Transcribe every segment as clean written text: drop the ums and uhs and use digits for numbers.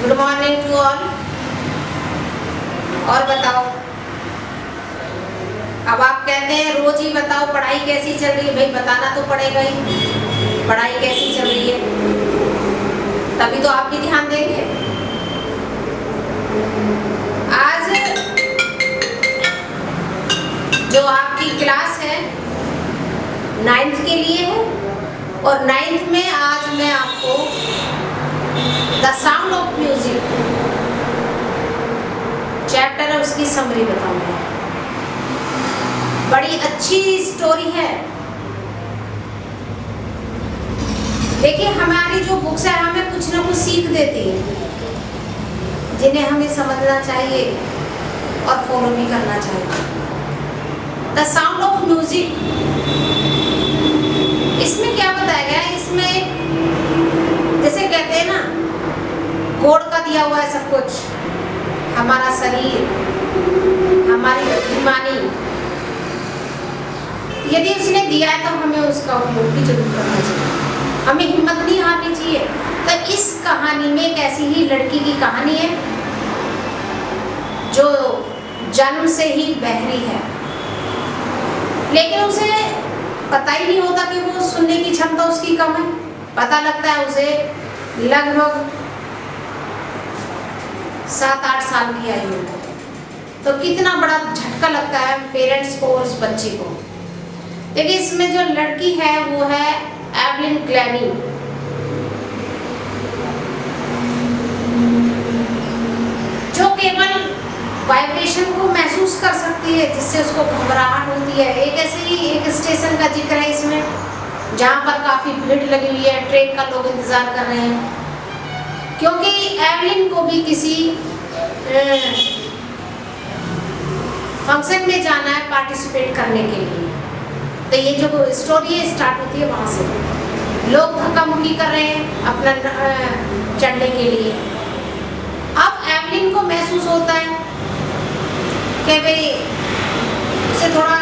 Good morning to all. और बताओ, अब आप कहते हैं रोज ही बताओ पढ़ाई कैसी चल रही है। भाई बताना तो पड़ेगा ही, पढ़ाई कैसी चल रही है, तभी तो आप भी ध्यान देंगे। आज जो आपकी क्लास है 9th के लिए है, और 9th में आज मैं आपको the sound of music chapter है, उसकी समरी बताऊंगी। बड़ी अच्छी स्टोरी है। देखिए, हमारी जो बुक्स है हमें कुछ ना कुछ सीख देती है, जिन्हें हमें समझना चाहिए और फॉलो भी करना चाहिए। द साउंड ऑफ म्यूजिक, इसमें क्या बताया गया है? इसमें जैसे कहते हैं ना, कोड का दिया हुआ है सब कुछ, हमारा शरीर, हमारी बुद्धिमानी। यदि उसने दिया है तो हमें उसका उपयोग भी जरूर करना चाहिए, हमें हिम्मत नहीं हारनी चाहिए। तो इस कहानी में एक ऐसी ही लड़की की कहानी है जो जन्म से ही बहरी है, लेकिन उसे पता ही नहीं होता कि वो सुनने की क्षमता उसकी कम है। पता लगता है उसे लगभग 7-8 साल की आयु में। तो कितना बड़ा झटका लगता है पेरेंट्स को और उस बच्ची को। देखिए, इसमें जो लड़की है वो है एवलिन ग्लैनी। जो केवल वाइब्रेशन को महसूस कर सकती है, जिससे उसको घबराहट होती है। एक ऐसे ही एक स्टेशन का जिक्र है इसमें, जहाँ पर काफी भीड़ लगी हुई है, ट्रेन का लोग इंतजार कर रहे हैं, क्योंकि एवलिन को भी किसी फंक्शन में जाना है पार्टिसिपेट करने के लिए। तो ये जो स्टोरी है स्टार्ट होती है वहाँ से। लोग धक्का मुक्की कर रहे हैं अपना चढ़ने के लिए। अब एवलिन को महसूस होता है कि भाई उसे थोड़ा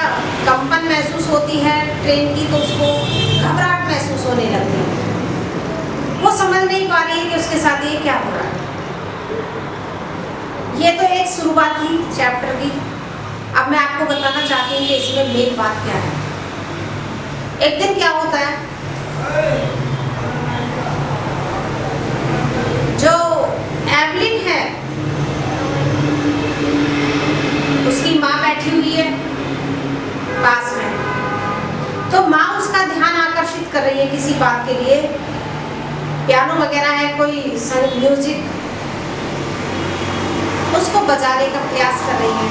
कंपन महसूस होती है ट्रेन की, तो उसको घबराहट महसूस होने लगती है। वो समझ नहीं पा रही है कि उसके साथ ये क्या हो रहा है। ये तो एक शुरुआत थी चैप्टर की। अब मैं आपको बताना चाहती हूँ कि इसमें मेन बात क्या है। एक दिन क्या होता है, जो एवलिन है उसकी माँ बैठी हुई है पास में। तो माँ उसका ध्यान आकर्षित कर रही है किसी बात के लिए, पियानो वगैरह है, कोई म्यूजिक, उसको बजाने का प्रयास कर रही है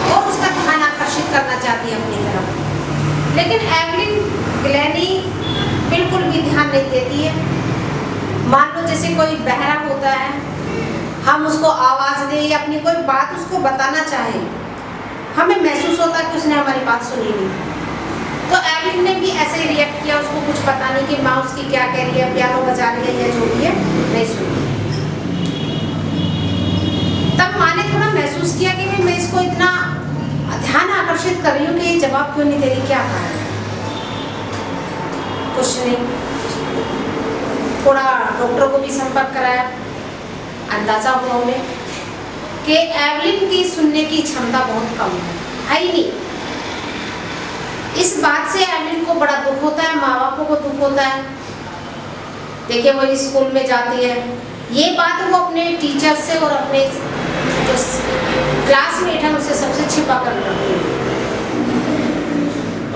और उसका ध्यान आकर्षित करना चाहती है अपनी तरफ। लेकिन एवलिन ग्लैनी बिल्कुल भी ध्यान नहीं देती है। मान लो जैसे कोई बहरा होता है, हम उसको आवाज दें या अपनी कोई बात उसको बताना चाहे, हमें महसूस होता है कि उसने हमारी बात सुनी नहीं। तो एवलिन ने भी ऐसे ही रिएक्ट किया, उसको कुछ पता नहीं कि माँ उसकी क्या कह रही है, पियानो बजा रही है या जो भी है, नहीं सुनी। तब माँ ने थोड़ा महसूस किया कि मैं इसको इतना ध्यान आकर्षित कर रही हूँ कि ये जवाब क्यों नहीं दे रही, क्या कारण है। कुछ नहीं, थोड़ा डॉक्टर को भी संपर्क कराया। अंदाजा हुआ उन्हें कि एवलिन की सुनने की क्षमता बहुत कम है ही नहीं। इस बात से एवलिन को बड़ा दुख होता है, माँ बापों को दुख होता है। देखिए, वो स्कूल में जाती है, ये बात वो अपने टीचर से और अपने जो क्लासमेट है उससे सबसे छिपा कर रखती है।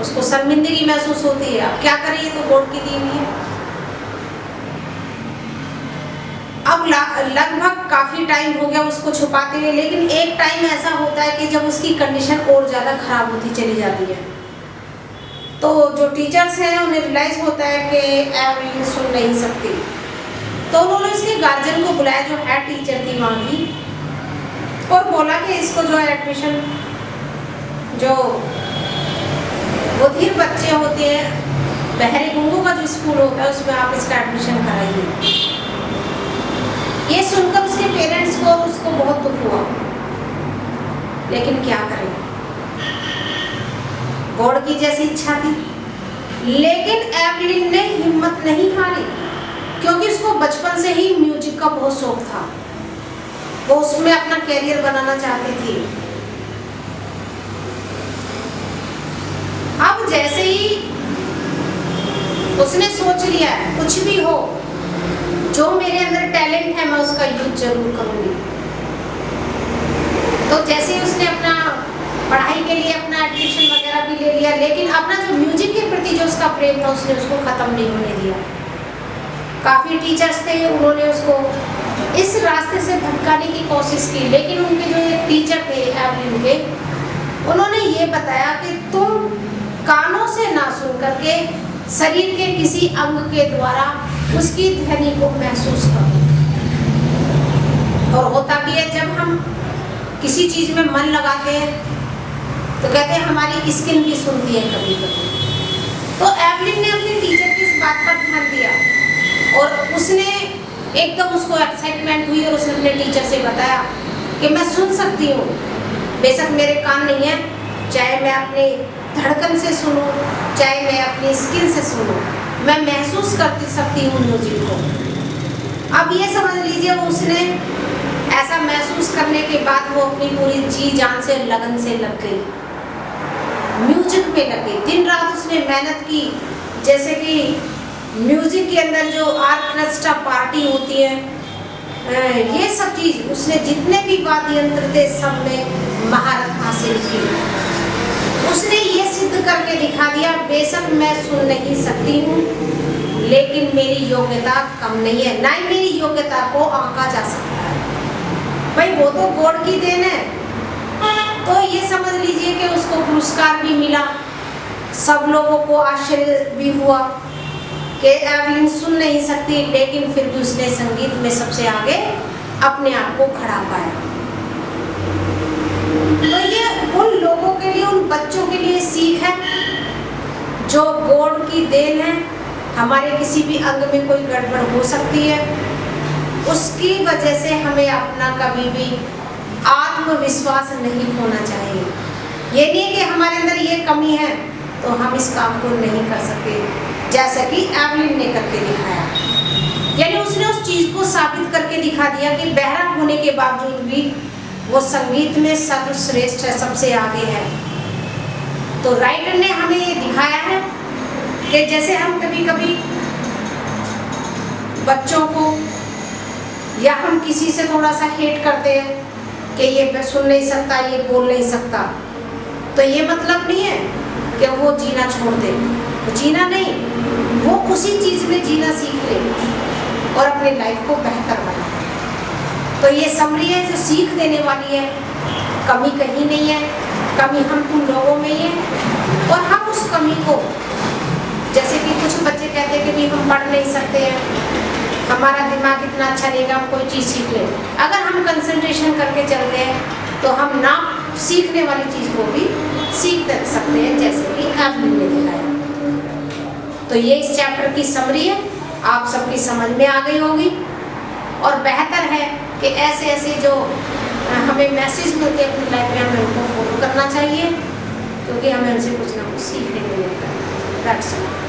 उसको शर्मिंदगी महसूस होती है। अब क्या करे, ये तो बोर्ड की दी हुई है। अब लगभग काफी टाइम हो गया उसको छुपाते हुए, लेकिन एक टाइम ऐसा होता है कि जब उसकी कंडीशन और ज्यादा खराब होती चली जाती है। तो जो टीचर्स हैं उन्हें रियलाइज होता है कि एवलिन सुन नहीं सकती। तो उन्होंने उसके गार्जियन को बुलाया, जो हेड टीचर थी वहाँ की, और बोला कि इसको जो है एडमिशन, जो बधिर बच्चे होते हैं, बहरे गूंगों का जो स्कूल होता है, उसमें आप इसका एडमिशन कराइए। ये सुनकर उसके पेरेंट्स को उसको बहुत दुख हुआ, लेकिन क्या करें, गॉड की जैसी इच्छा थी। लेकिन एवलिन ने हिम्मत नहीं हारी क्योंकि उसको बचपन से ही म्यूजिक का बहुत शौक था, वो उसमें अपना कैरियर बनाना चाहती थी। अब जैसे ही उसने सोच लिया कुछ भी हो, जो मेरे अंदर टैलेंट है मैं उसका यूज जरूर करूंगी। तो जैसे ही उसने अपना पढ़ाई के लिए अपना एडमिशन वगैरह भी ले लिया, लेकिन अपना जो म्यूजिक के प्रति जो उसका प्रेम था उसने उसको खत्म नहीं होने दिया। काफ़ी टीचर्स थे, उन्होंने उसको इस रास्ते से भटकाने की कोशिश की, लेकिन उनके जो एक टीचर थे एवलिन के, उन्होंने ये बताया कि तुम कानों से ना सुन करके शरीर के किसी अंग के द्वारा उसकी ध्वनि को महसूस करो। और होता भी है, जब हम किसी चीज़ में मन लगाते हैं तो कहते हैं हमारी स्किन भी सुनती है कभी कभी। तो एवलिन ने अपने टीचर की इस बात पर ध्यान दिया और उसने एकदम उसको एक्साइटमेंट हुई और उसने अपने टीचर से बताया कि मैं सुन सकती हूँ, बेशक मेरे कान नहीं है, चाहे मैं अपने धड़कन से सुनूं, चाहे मैं अपनी स्किन से सुनूं, मैं महसूस कर सकती हूँ म्यूजिक को। अब ये समझ लीजिए उसने ऐसा महसूस करने के बाद वो अपनी पूरी जी जान से लगन से लग गई, म्यूजिक में लग गई। दिन रात उसने मेहनत की, जैसे कि म्यूजिक के अंदर जो ऑर्केस्ट्रा पार्टी होती है, ये सब चीज़ उसने जितने भी वाद्य यंत्र थे सब में महारत हासिल की। उसने ये सिद्ध करके दिखा दिया, बेशक मैं सुन नहीं सकती हूँ लेकिन मेरी योग्यता कम नहीं है, ना ही मेरी योग्यता को आंका जा सकता है। भाई वो तो गॉड की देन है। तो ये समझ लीजिए कि उसको पुरस्कार भी मिला, सब लोगों को आश्चर्य भी हुआ कि एवलिन सुन नहीं सकती लेकिन फिर भी उसने संगीत में सबसे आगे अपने आप को खड़ा पाया। तो ये उन लोगों के लिए, उन बच्चों के लिए सीख है जो गॉड की देन है। हमारे किसी भी अंग में कोई गड़बड़ हो सकती है, उसकी वजह से हमें अपना कभी भी आत्मविश्वास नहीं खोना चाहिए। ये नहीं कि हमारे अंदर ये कमी है तो हम इस काम को नहीं कर सकते, जैसा कि एवलिन ने करके दिखाया। यानी उसने उस चीज़ को साबित करके दिखा दिया कि बहरा होने के बावजूद भी वो संगीत में सर्वश्रेष्ठ है, सबसे आगे है। तो राइटर ने हमें ये दिखाया है कि जैसे हम कभी कभी बच्चों को या हम किसी से थोड़ा सा हेट करते हैं कि ये सुन नहीं सकता, ये बोल नहीं सकता, तो ये मतलब नहीं है कि वो जीना छोड़ दे। जीना नहीं, वो उसी चीज़ में जीना सीख ले और अपनी लाइफ को बेहतर बनाए। तो ये समरी है जो सीख देने वाली है, कमी कहीं नहीं है, कमी हम तुम लोगों में ही है। और हम उस कमी को, जैसे कि कुछ बच्चे कहते हैं कि भी हम पढ़ नहीं सकते हैं, हमारा दिमाग इतना अच्छा नहीं है हम कोई चीज़ सीख लें। अगर हम कंसंट्रेशन करके चलते हैं तो हम ना सीखने वाली चीज़ को भी सीख सकते हैं, जैसे कि एवलिन ने दिखाया। तो ये इस चैप्टर की समरी है, आप सबकी समझ में आ गई होगी। और बेहतर है कि ऐसे ऐसे जो हमें मैसेज मिलते हैं अपनी लाइफ में, हमें उनको फॉलो करना चाहिए, क्योंकि हमें उनसे कुछ ना कुछ सीखने को मिलता है। That's all.